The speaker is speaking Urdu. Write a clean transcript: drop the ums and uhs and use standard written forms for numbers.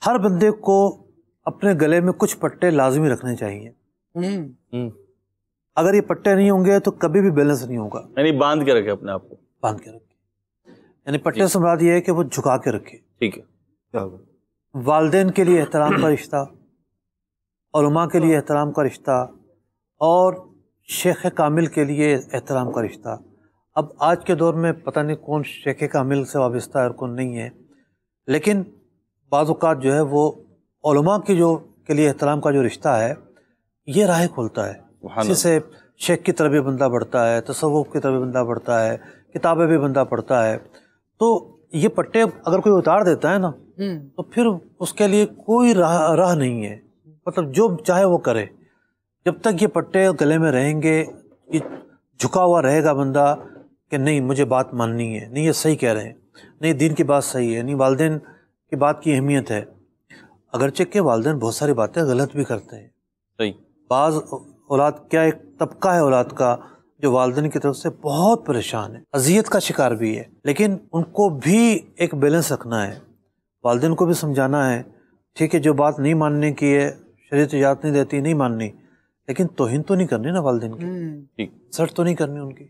ہر بندے کو اپنے گلے میں کچھ پٹے لازمی رکھنے چاہیے. اگر یہ پٹے نہیں ہوں گے تو کبھی بھی بیلنس نہیں ہوگا. یعنی باندھ کے رکھے اپنے آپ کو. باندھ کے رکھے یعنی پٹے سے مراد یہ ہے کہ وہ جھکا کے رکھے. ٹھیک ہے. والدین کے لیے احترام کا رشتہ، علماء کے لیے احترام کا رشتہ، اور شیخ کامل کے لیے احترام کا رشتہ. اب آج کے دور میں پتہ نہیں کون شیخ کامل سے وابستہ ہے اور کون نہیں ہے، لیکن بعض اوقات جو ہے وہ علماء کی کے لیے احترام کا جو رشتہ ہے یہ راہ کھولتا ہے. اسی سے شیخ کی طرف بھی بندہ بڑھتا ہے، تصوف کی طرف بھی بندہ بڑھتا ہے، کتابیں بھی بندہ پڑھتا ہے. تو یہ پٹے اگر کوئی اتار دیتا ہے نا تو پھر اس کے لیے کوئی راہ نہیں ہے. مطلب جو چاہے وہ کرے، جب تک یہ پٹے گلے میں رہیں گے، یہ جھکا ہوا رہے گا بندہ کہ نہیں مجھے بات ماننی ہے، نہیں یہ صحیح کہہ رہے ہیں، نہیں دین کی بات صحیح ہے، نہیں والدین کی بات کی اہمیت ہے. اگرچہ کہ والدین بہت ساری باتیں غلط بھی کرتے ہیں. صحیح. بعض اولاد کیا ایک طبقہ ہے اولاد کا جو والدین کی طرف سے بہت پریشان ہے، اذیت کا شکار بھی ہے، لیکن ان کو بھی ایک بیلنس رکھنا ہے. والدین کو بھی سمجھانا ہے ٹھیک ہے جو بات نہیں ماننے کی ہے، شریعت اجازت نہیں دیتی نہیں ماننی، لیکن توہین تو نہیں کرنی نا والدین کی، سرٹ تو نہیں کرنی ان کی.